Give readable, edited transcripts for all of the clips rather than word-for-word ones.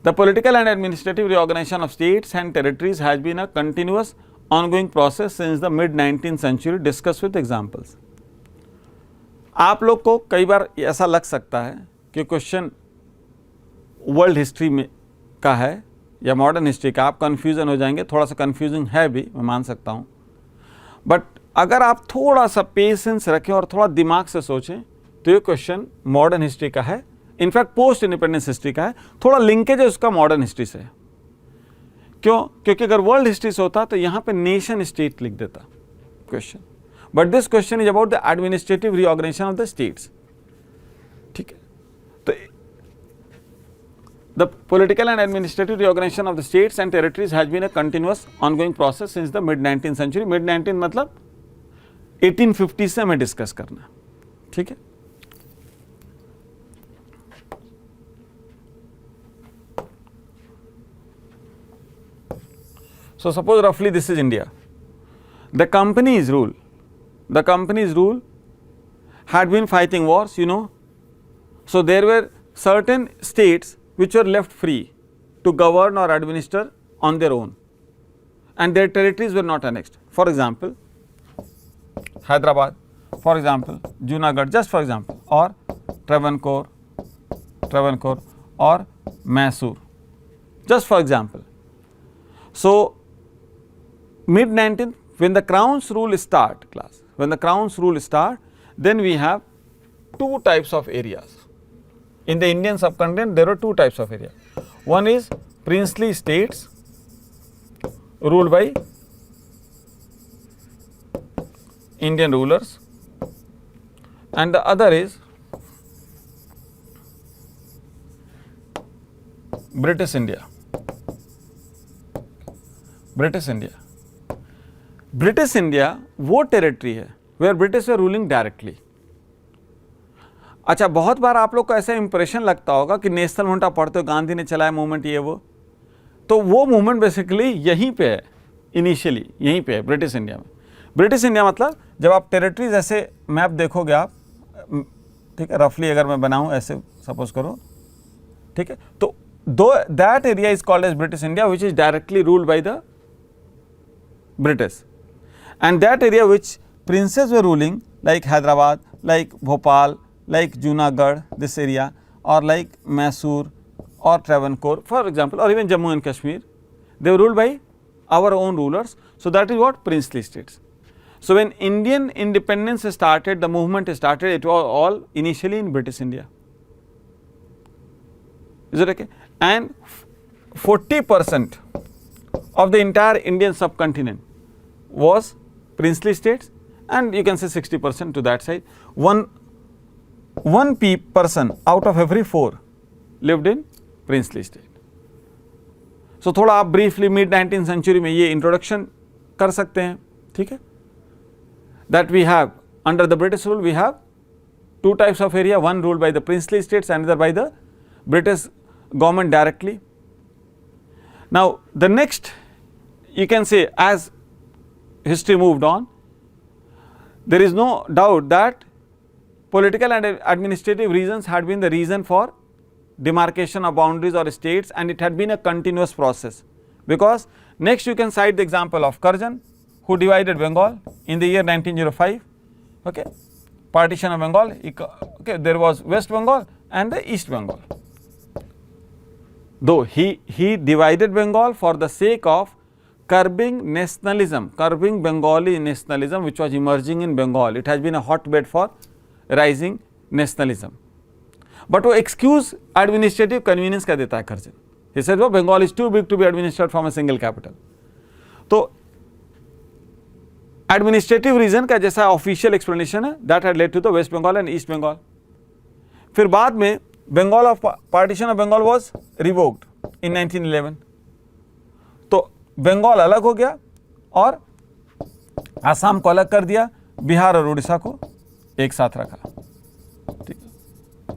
The political and administrative reorganization of states and territories has been a continuous ongoing process since the mid-19th century. Discuss with examples. आप लोग को कई बार ऐसा लग सकता है कि क्वेश्चन वर्ल्ड हिस्ट्री में का है या मॉडर्न हिस्ट्री का, आप कन्फ्यूज़न हो जाएंगे, थोड़ा सा कन्फ्यूजिंग है भी, मैं मान सकता हूँ, बट अगर आप थोड़ा सा पेशेंस रखें और थोड़ा दिमाग से सोचें तो ये क्वेश्चन मॉडर्न हिस्ट्री का है, इनफैक्ट पोस्ट इंडिपेंडेंस हिस्ट्री का है, थोड़ा लिंकेज है उसका मॉडर्न हिस्ट्री से। क्यों? क्योंकि अगर वर्ल्ड हिस्ट्री से होता तो यहाँ पे नेशन स्टेट लिख देता question, but this question is about the administrative reorganisation of the states. ठीक है, तो the political and administrative reorganisation of the states and territories has been a continuous ongoing process since the मिड-19th century. मिड-19 मतलब 1850 से हमें discuss करना है। ठीक है, so suppose roughly this is India. The company's rule had been fighting wars, you know. So there were certain states which were left free to govern or administer on their own, and their territories were not annexed. For example, Hyderabad, for example, Junagadh, just for example, or Travancore or Mysore, just for example. So mid-19th, when the Crown's rule start, then we have two types of areas. In the Indian subcontinent, there are two types of areas. One is princely states ruled by Indian rulers, and the other is British India. British India वो territory है where British were ruling directly. अच्छा, बहुत बार आप लोग को ऐसा impression लगता होगा कि नेशनल मूवमेंट आप पढ़ते हो, गांधी ने चलाया मूवमेंट, ये वो, तो वो मूवमेंट बेसिकली यहीं पे है, इनिशियली यहीं पे है ब्रिटिश इंडिया में। ब्रिटिश इंडिया मतलब जब आप टेरिटरीज ऐसे मैप देखोगे आप, ठीक है, रफली अगर मैं बनाऊं ऐसे सपोज करो, ठीक है, तो that area is called as British India which is directly ruled by the British, and that area which princes were ruling, like Hyderabad, like Bhopal, like Junagadh, this area, or like Mysore or Travancore, for example, or even Jammu and Kashmir, they were ruled by our own rulers. So that is what princely states. So when Indian independence started, the movement started, it was all initially in British India. Is it okay? And 40% of the entire Indian subcontinent was princely states, and you can say 60% to that side. One person out of every 4 lived in princely state. So थोड़ा आप briefly mid-19th century में ये introduction कर सकते हैं, ठीक है? That we have under the British rule, we have two types of area, one ruled by the princely states, another by the British government directly. Now the next, you can say, as history moved on, there is no doubt that political and administrative reasons had been the reason for demarcation of boundaries or states, and it had been a continuous process. Because next you can cite the example of Curzon, who divided Bengal in the year 1905, okay, partition of Bengal, okay, there was West Bengal and the East Bengal. Though he divided Bengal for the sake of curbing nationalism, curbing Bengali nationalism which was emerging in Bengal. It has been a hotbed for rising nationalism. But वो excuse administrative convenience का देता है Curzon. He said, well, Bengal is too big to be administered from a single capital. तो administrative reason का जैसा official explanation है, that had led to the West Bengal and East Bengal. फिर बाद में Bengal of partition of Bengal was revoked in 1911. तो बंगाल अलग हो गया और आसाम को अलग कर दिया, बिहार और उड़ीसा को एक साथ रखा, ठीक है।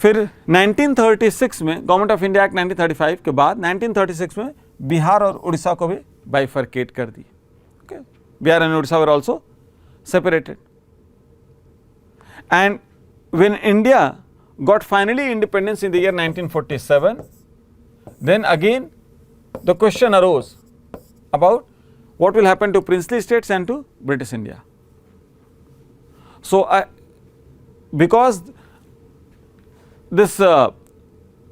फिर 1936 में गवर्नमेंट ऑफ इंडिया एक्ट 1935 के बाद 1936 में बिहार और उड़ीसा को भी बाइफरकेट कर दी, okay. Bihar and Orissa were also separated, and when India got finally independence in the year 1947, then again the question arose about what will happen to princely states and to British India. So, because this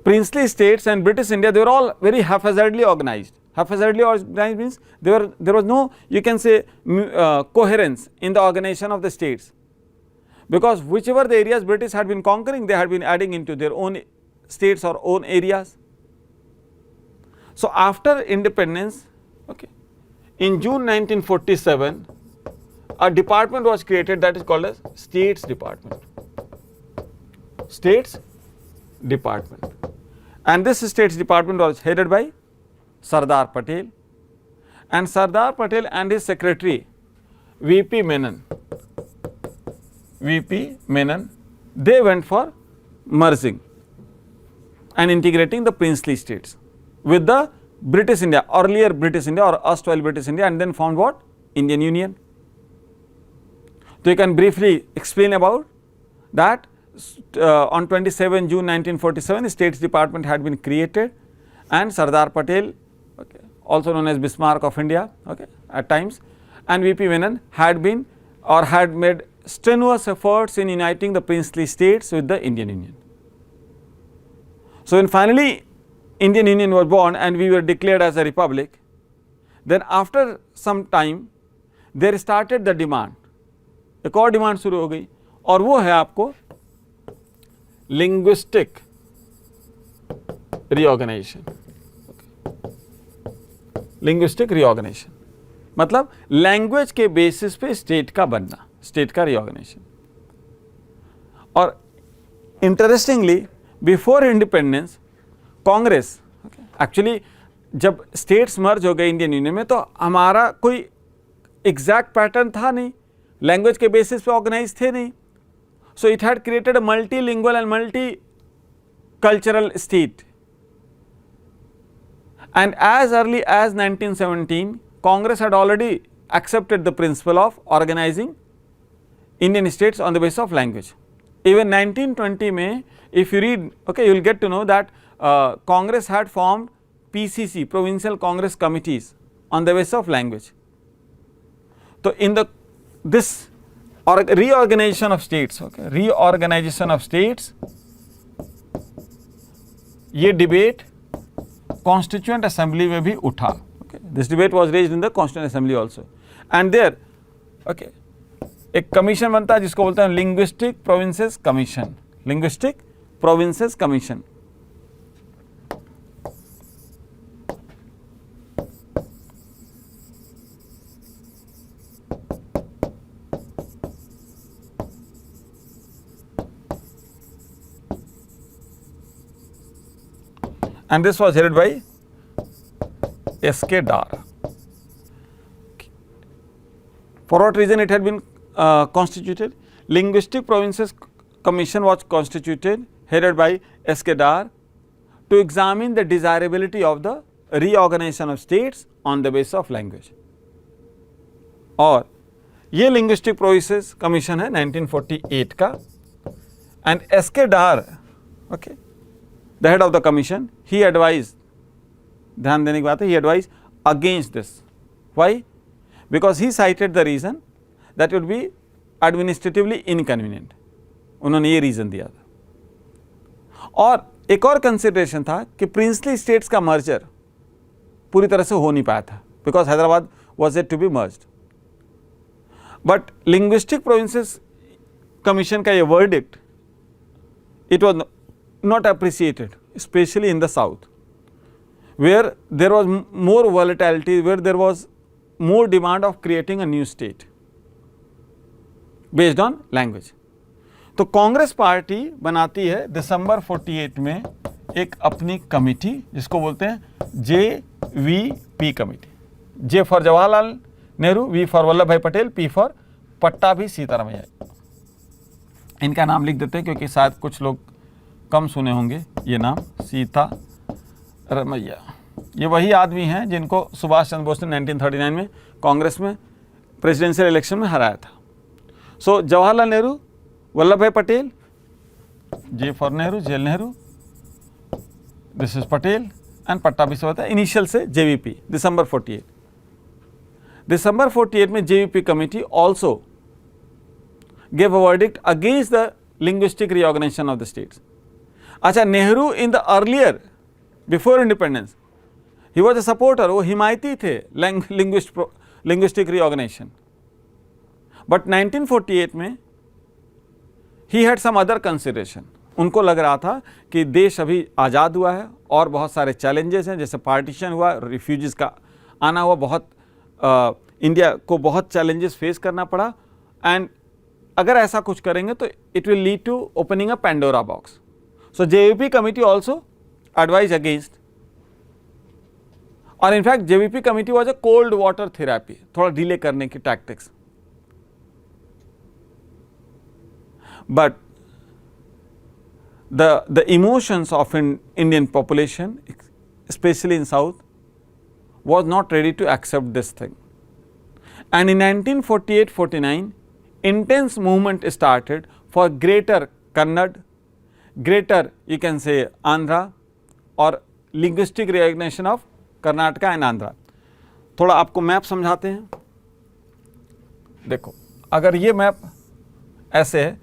princely states and British India, they were all very haphazardly organized. Haphazardly organized means there was no, you can say, coherence in the organization of the states, because whichever the areas British had been conquering, they had been adding into their own states or own areas. So, after independence, okay, in June 1947, a department was created that is called as States Department. States Department. And this States Department was headed by Sardar Patel, and Sardar Patel and his secretary VP Menon, they went for merging and integrating the princely states with the British India, earlier British India or erstwhile British India, and then formed what? Indian Union. So, you can briefly explain about that. On 27 June 1947, the States Department had been created, and Sardar Patel, okay, also known as Bismarck of India, okay, at times, and VP Menon had been or had made strenuous efforts in uniting the princely states with the Indian Union. So, when finally Indian Union was born and we were declared as a republic, then after some time there started the demand, एक और demand शुरू हो गई, और वो है आपको linguistic reorganisation. Linguistic reorganisation मतलब लैंग्वेज के बेसिस पे स्टेट का बनना, स्टेट का रीऑर्गेनाइजेशन. और interestingly before independence Congress, actually जब स्टेट्स मर्ज हो गए इंडियन यूनियन में, तो हमारा कोई एग्जैक्ट पैटर्न था नहीं, लैंग्वेज के बेसिस पे ऑर्गेनाइज थे नहीं. So it had created a multilingual and multi cultural state. And as early as 1917, Congress had already accepted the principle of organizing Indian states on the basis of language. Even 1920 में, if you read, okay, you will get to know that Congress had formed PCC, Provincial Congress Committees, on the basis of language. So, in this reorganization of states, okay, reorganization of states, ये debate Constituent Assembly में भी उठा. Okay. This debate was raised in the Constituent Assembly also, and there, okay, एक commission बनता है जिसको बोलते हैं linguistic provinces commission. Linguistic provinces commission. And this was headed by S.K. Dar. For what reason it had been constituted? Linguistic Provinces Commission was constituted, headed by S.K. Dar, to examine the desirability of the reorganization of states on the basis of language. और ये Linguistic Provinces Commission है 1948 का, and S.K. Dar, okay, the head of the commission, he advised, ध्यान देने की बात है, he advised against this. Why? Because he cited the reason that would be administratively inconvenient. उन्होंने ये रीजन दिया था. और एक और कंसिडरेशन था कि प्रिंसली स्टेट्स का मर्जर पूरी तरह से हो नहीं पाया था, because Hyderabad was it to be merged. But linguistic provinces commission का ये verdict, it was not appreciated, especially in the south, where there was more volatility, where there was more demand of creating a new state based on language. तो Congress party बनाती है दिसंबर 48 में एक अपनी committee जिसको बोलते हैं JVP committee. J for Jawaharlal Nehru, V for Vallabh भाई पटेल, P फॉर पट्टाभी सीतारामैया. इनका नाम लिख देते हैं क्योंकि शायद कुछ लोग कम सुने होंगे ये नाम. सीतारामैया, ये वही आदमी हैं जिनको सुभाष चंद्र बोस ने 1939 में कांग्रेस में प्रेसिडेंशियल इलेक्शन में हराया था. सो जवाहरलाल नेहरू, वल्लभ भाई Patel J for Nehru, J Nehru, this is Patel and पट्टा भी होता है इनिशियल से JVP, December 48. December 48 में JVP committee also gave a verdict against the linguistic reorganization of the states. अच्छा, Nehru in the earlier, before independence, he was a supporter, वो हिमायती थे linguistic reorganization. But 1948 में he had some other consideration. उनको लग रहा था कि देश अभी आज़ाद हुआ है और बहुत सारे चैलेंजेस हैं, जैसे पार्टीशन हुआ, रिफ्यूजीज़ का आना हुआ, बहुत इंडिया को बहुत चैलेंजेस फेस करना पड़ा, एंड अगर ऐसा कुछ करेंगे तो it will lead to opening a pandora box. So JVP committee also advise against, और in fact JVP committee was a cold water therapy, थोड़ा डिले करने की tactics. But the emotions of an Indian population, especially in South, was not ready to accept this thing. And in 1948-49, intense movement started for greater Kannada, greater you can say Andhra, or linguistic reorganization of Karnataka and Andhra. थोड़ा आपको map समझाते हैं. देखो, अगर ये map ऐसे है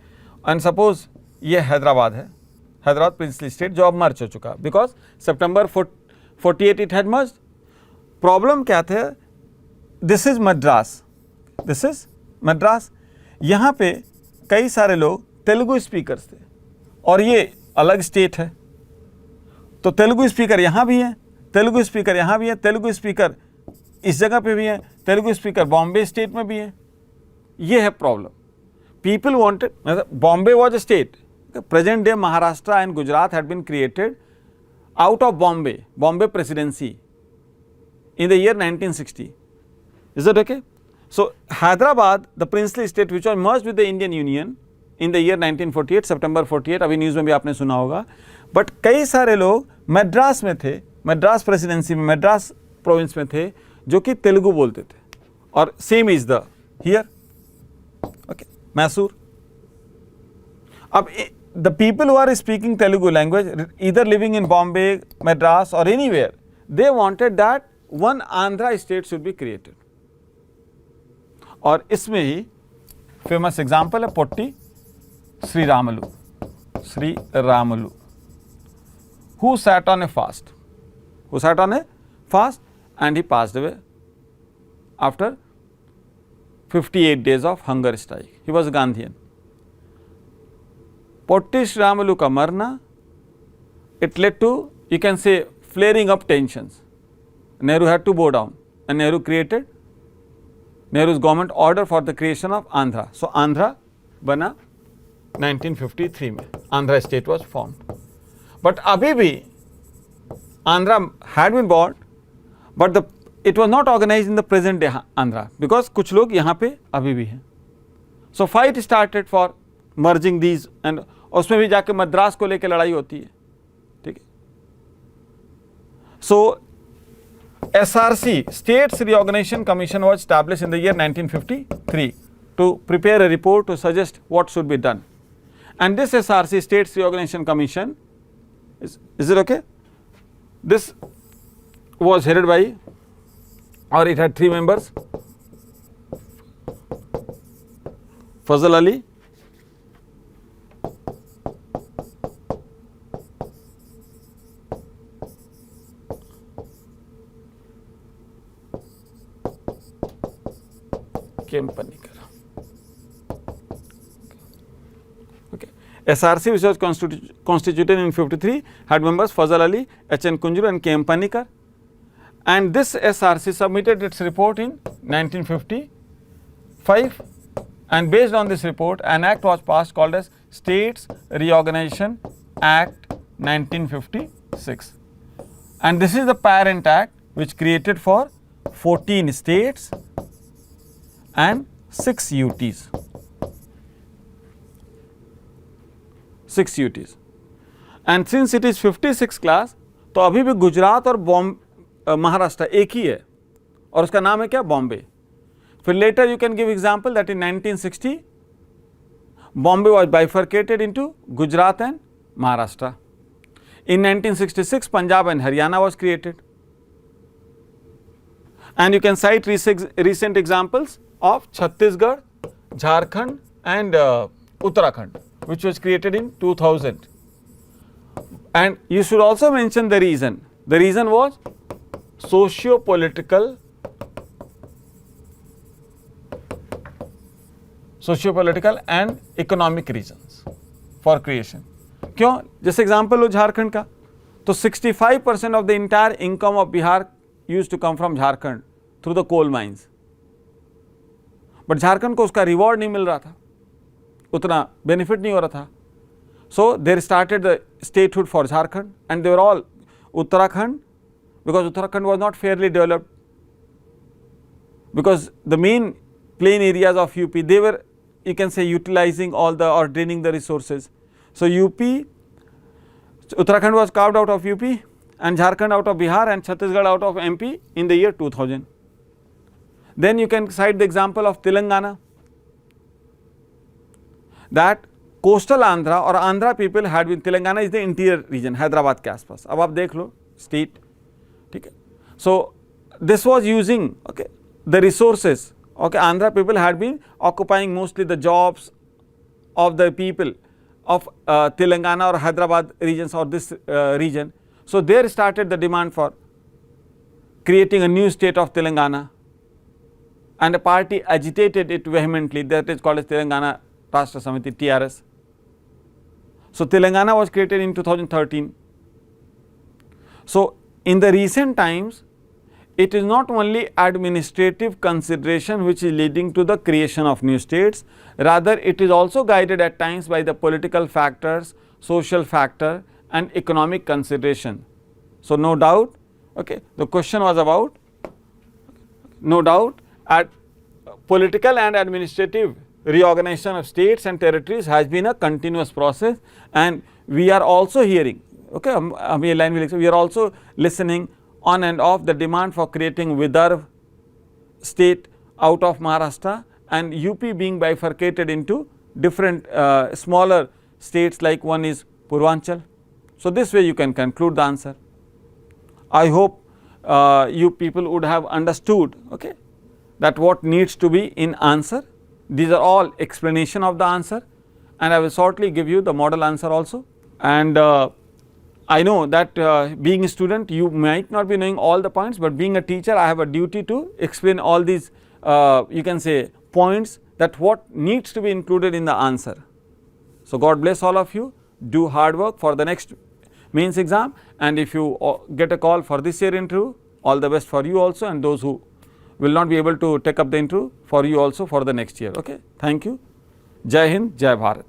and suppose ये हैदराबाद है, हैदराबाद प्रिंसली स्टेट जो अब मर्ज हो चुका, because September 48 it had merge. Problem क्या थे, this is Madras, this is Madras. यहाँ पे कई सारे लोग तेलुगु स्पीकर्स थे और ये अलग स्टेट है, तो तेलुगु स्पीकर यहाँ भी हैं, तेलुगु स्पीकर यहाँ भी हैं, तेलुगु स्पीकर इस जगह पे भी हैं, तेलुगु स्पीकर बॉम्बे स्टेट में भी हैं. ये है problem. People wanted, Bombay was a state. Present day Maharashtra and Gujarat had been created out of Bombay presidency in the year 1960. Is that okay? So Hyderabad, the princely state which was merged with the Indian Union in the year 1948, September 48, अभी news में भी आपने सुना होगा. But कई सारे लोग मद्रास में थे, मद्रास प्रेसिडेंसी में, मद्रास प्रोविंस में थे, जो कि तेलुगु बोलते थे. और same is the here, okay, Mysore. अब the people who are speaking Telugu language, either living in Bombay, Madras or anywhere, they wanted that one Andhra state should be created. और इसमें ही फेमस एग्जाम्पल है potty Shri Ramulu, who sat on a fast, and he passed away after 58 days of hunger strike. He was a Gandhian. Potty Shri Ramulu का मरना, it led to, you can say, flaring up tensions. Nehru had to bow down and Nehru created, Nehru's government order for the creation of Andhra. So Andhra बना 1953 में, Andhra state was formed. But अभी भी Andhra had been born, but it was not organized in the present day Andhra, because कुछ लोग यहाँ पे अभी भी हैं. So fight started for merging these, and उसमें भी जाके मद्रास को लेकर लड़ाई होती है. ठीक है. So SRC, States Reorganization Commission, was established in the year 1953 to prepare a report to suggest what should be done. And this SRC, States Reorganization Commission, is it okay? This was headed by, or it had 3 members: Fazal Ali, Okay. SRC, which was constituted in 53, had members Fazal Ali, H.N. Kunjuru and K.M. Panikar. And this SRC submitted its report in 1955, and based on this report, an act was passed called as States Reorganization Act 1956. And this is the parent act which created for 14 states and 6 UTs. 6 UTs. And since it is 56 class, तो अभी भी गुजरात और महाराष्ट्र एक ही है और उसका नाम है क्या? बॉम्बे. फिर later you can give example that in 1960 Bombay was bifurcated into Gujarat and Maharashtra. In 1966, Punjab and Haryana was created. And you can cite recent examples of Chhattisgarh, Jharkhand and Uttarakhand, which was created in 2000. And you should also mention the reason. The reason was socio-political and economic reasons for creation. क्यों? जैसे example लो झारखंड का, तो 65% of the entire income of Bihar use to come from Jharkhand through the coal mines. But Jharkhand को उसका reward नहीं मिल रहा था, उतना बेनिफिट नहीं हो रहा था. So there started the statehood for Jharkhand and there were all Uttarakhand, because Uttarakhand was not fairly developed, because the main plain areas of UP, they were, you can say, utilizing all the or draining the resources. So Uttarakhand was carved out of UP and Jharkhand out of Bihar and Chhattisgarh out of MP in the year 2000. Then you can cite the example of Telangana, that coastal Andhra or Andhra people had been, Telangana is the interior region, Hyderabad के आसपास. अब आप देख लो state, ठीक है. So this was using, okay, the resources. Okay, Andhra people had been occupying mostly the jobs of the people of Telangana or Hyderabad regions or this region. So there started the demand for creating a new state of Telangana, and a party agitated it vehemently, that is called as Telangana Rashtra Samiti, TRS. So Telangana was created in 2013. So in the recent times, it is not only administrative consideration which is leading to the creation of new states, rather it is also guided at times by the political factors, social factor and economic consideration. So no doubt, okay, the question was about, no doubt, at political and administrative reorganization of states and territories has been a continuous process, and we are also hearing, okay, we are also listening on and off the demand for creating Vidarbha state out of Maharashtra, and UP being bifurcated into different smaller states, like one is Purvanchal. So this way you can conclude the answer. I hope you people would have understood, okay, that what needs to be in answer. These are all explanation of the answer, and I will shortly give you the model answer also. And I know that being a student, you might not be knowing all the points, but being a teacher, I have a duty to explain all these, you can say, points, that what needs to be included in the answer. So God bless all of you. Do hard work for the next mains exam, and if you get a call for this year interview, all the best for you also, and those who will not be able to take up the interview, for you also for the next year. Okay, thank you. Jai Hind, Jai Bharat.